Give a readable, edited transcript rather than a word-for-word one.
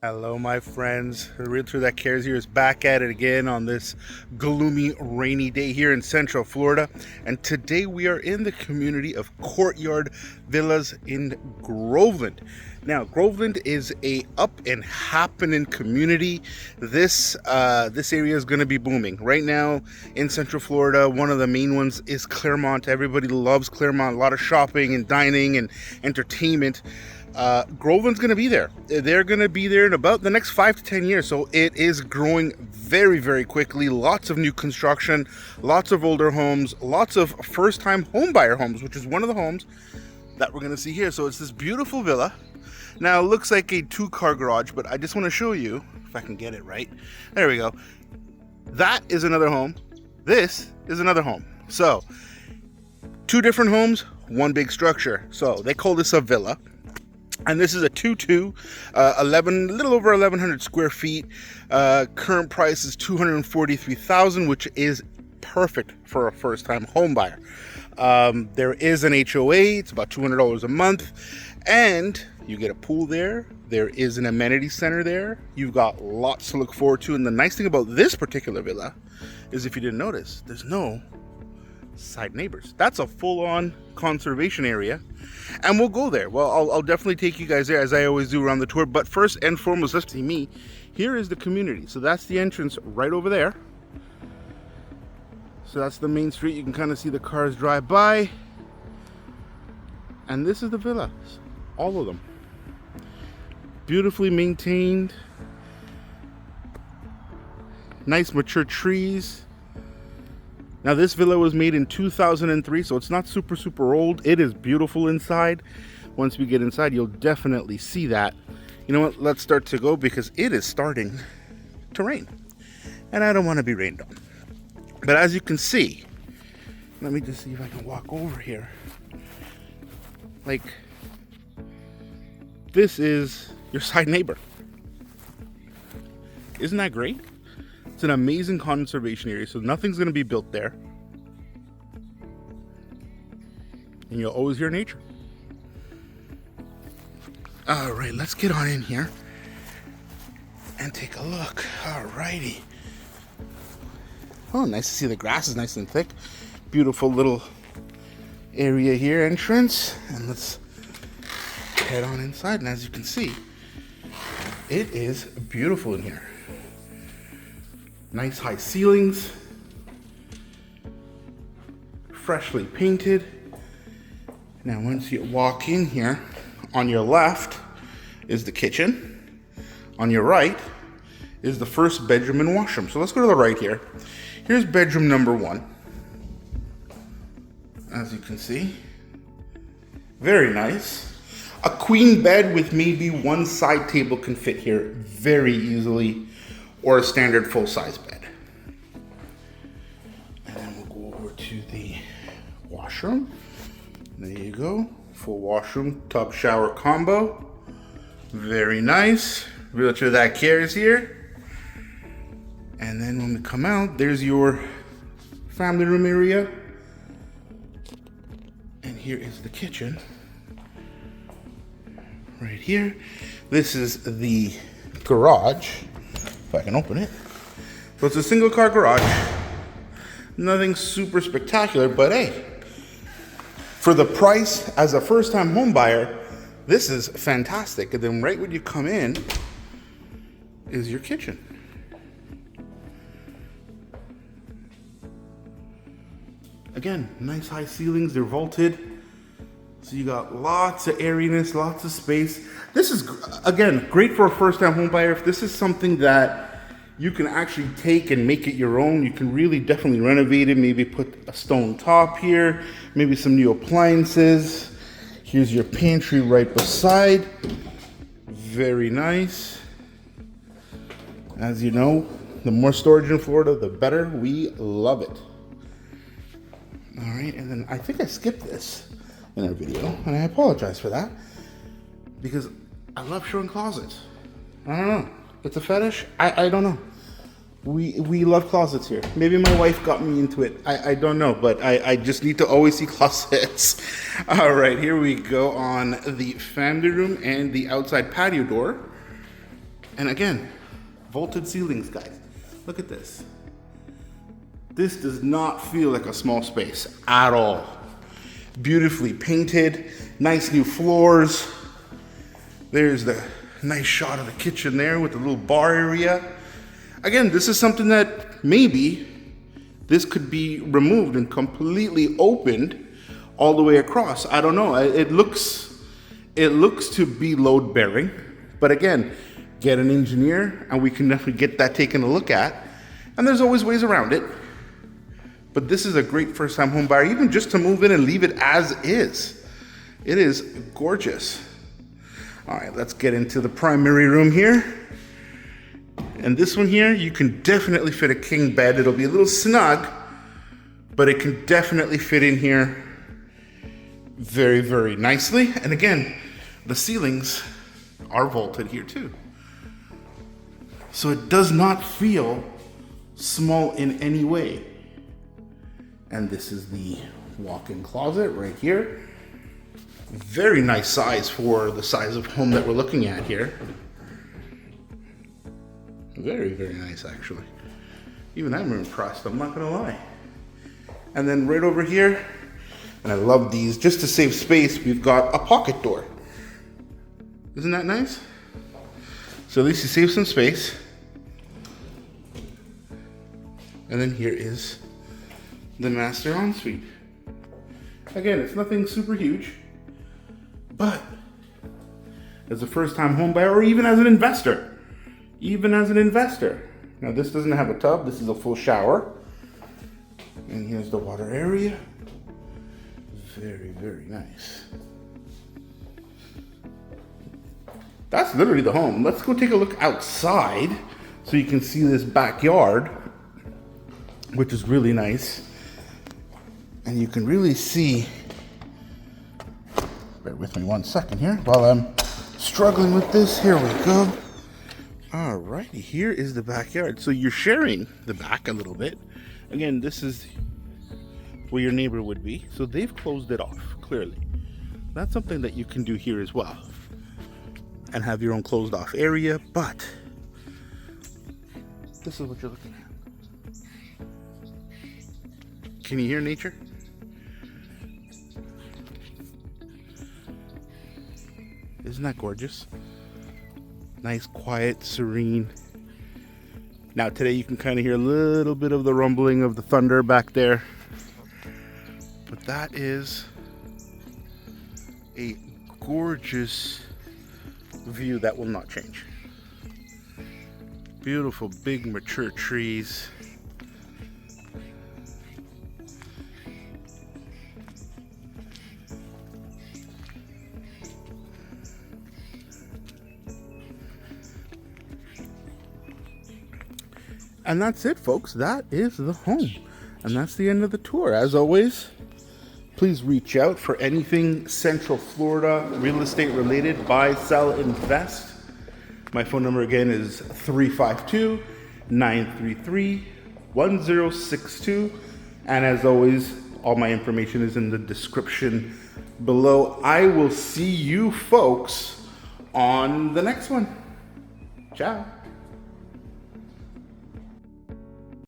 Hello, my friends. The realtor that cares here is back at it again on this gloomy, rainy day here in Central Florida. And today we are in the community of Courtyard Villas in Groveland. Now, Groveland is a up and happening community. This area is going to be booming right now in Central Florida. One of the main ones is Clermont. Everybody loves Clermont. A lot of shopping and dining and entertainment. Groveland's going to be there. They're going to be there in about the next 5 to 10 years. So it is growing very, very quickly. Lots of new construction, lots of older homes, lots of first-time home buyer homes, which is one of the homes that we're going to see here. So it's this beautiful villa. Now it looks like a 2-car garage, but I just want to show you if I can get it right. There we go. That is another home. This is another home. So 2 different homes, 1 big structure. So they call this a villa. And this is a 2-2, a little over 1,100 square feet. Current price is $243,000, which is perfect for a first-time home buyer. There is an HOA. It's about $200 a month, and you get a pool there. There is an amenity center there. You've got lots to look forward to. And the nice thing about this particular villa is, if you didn't notice, there's no side neighbors. That's a full-on conservation area, and we'll go there. Well, I'll definitely take you guys there, as I always do around the tour. But first and foremost, let's see me. Here is the community. So that's the entrance right over there. So that's the main street. You can kind of see the cars drive by, and this is the villas, all of them, beautifully maintained, nice mature trees. Now this villa was made in 2003, so it's not super old. It is beautiful inside. Once we get inside, you'll definitely see that. You know what? Let's start to go, because it is starting to rain, and I don't want to be rained on. But as you can see, let me just see if I can walk over here. Like, this is your side neighbor. Isn't that great? It's an amazing conservation area, so nothing's going to be built there. And you'll always hear nature. All right, let's get on in here and take a look. All righty. Oh, nice to see the grass is nice and thick. Beautiful little area here, entrance. And let's head on inside. And as you can see, it is beautiful in here. Nice high ceilings, freshly painted. Now once you walk in here, on your left is the kitchen. On your right is the first bedroom and washroom. So let's go to the right here. Here's bedroom number 1. As you can see, very nice. A queen bed with maybe 1 side table can fit here very easily, or a standard full-size bed. And then we'll go over to the washroom. There you go. Full washroom, tub shower combo. Very nice. Realtor that cares here. And then when we come out, there's your family room area. And here is the kitchen. Right here. This is the garage, if I can open it. So it's a single car garage. Nothing super spectacular, but hey, for the price as a first time home buyer, this is fantastic. And then right when you come in is your kitchen. Again, nice high ceilings, they're vaulted. So you got lots of airiness, lots of space. This is, again, great for a first-time home buyer. If this is something that you can actually take and make it your own, you can really definitely renovate it. Maybe put a stone top here, maybe some new appliances. Here's your pantry right beside. Very nice. As you know, the more storage in Florida, the better. We love it. All right, and then I think I skipped this in our video, and I apologize for that, because I love showing closets. I don't know. It's a fetish. I don't know. We love closets here. Maybe my wife got me into it. I don't know, but I just need to always see closets. All right, here we go on the family room and the outside patio door. And again, vaulted ceilings, guys. Look at this. This does not feel like a small space at all. Beautifully painted, nice new floors. There's the nice shot of the kitchen there with the little bar area. Again, this is something that maybe this could be removed and completely opened all the way across. I don't know. It looks to be load bearing, but again, get an engineer and we can definitely get that taken a look at. And there's always ways around it. But this is a great first time home buyer, even just to move in and leave it as is. It is gorgeous. All right, let's get into the primary room here. And this one here, you can definitely fit a king bed. It'll be a little snug, but it can definitely fit in here very, very nicely. And again, the ceilings are vaulted here too. So it does not feel small in any way. And this is the walk-in closet right here. Very nice size for the size of home that we're looking at here. Very, very nice actually. Even I'm impressed, I'm not gonna lie. And then right over here, and I love these, just to save space, we've got a pocket door. Isn't that nice? So at least you save some space. And then here is the master ensuite. Again, it's nothing super huge, but as a first-time home buyer, or even as an investor, Now this doesn't have a tub, this is a full shower. And here's the water area. Very, very nice. That's literally the home. Let's go take a look outside so you can see this backyard, which is really nice. And you can really see, bear with me one second here while I'm struggling with this. Here we go. Alrighty, here is the backyard. So you're sharing the back a little bit. Again, this is where your neighbor would be. So they've closed it off, clearly. That's something that you can do here as well. And have your own closed off area, but this is what you're looking at. Can you hear nature? Isn't that gorgeous? Nice, quiet, serene. Now today you can kind of hear a little bit of the rumbling of the thunder back there. But that is a gorgeous view that will not change. Beautiful, big, mature trees. And that's it, folks. That is the home. And that's the end of the tour. As always, please reach out for anything Central Florida real estate related. Buy, sell, invest. My phone number again is 352-933-1062. And as always, all my information is in the description below. I will see you folks on the next one. Ciao.